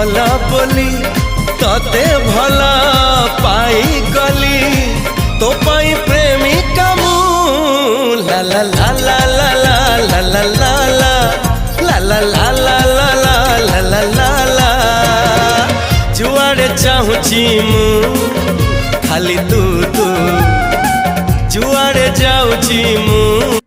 भला बोली तते भला पाई गली तो पाई प्रेमिका मु ला ला ला ला ला ला ला ला ला ला ला ला ला ला ला ला ला जुआड़े चाहूची मु खाली तू तू जुआड़े जाऊची मु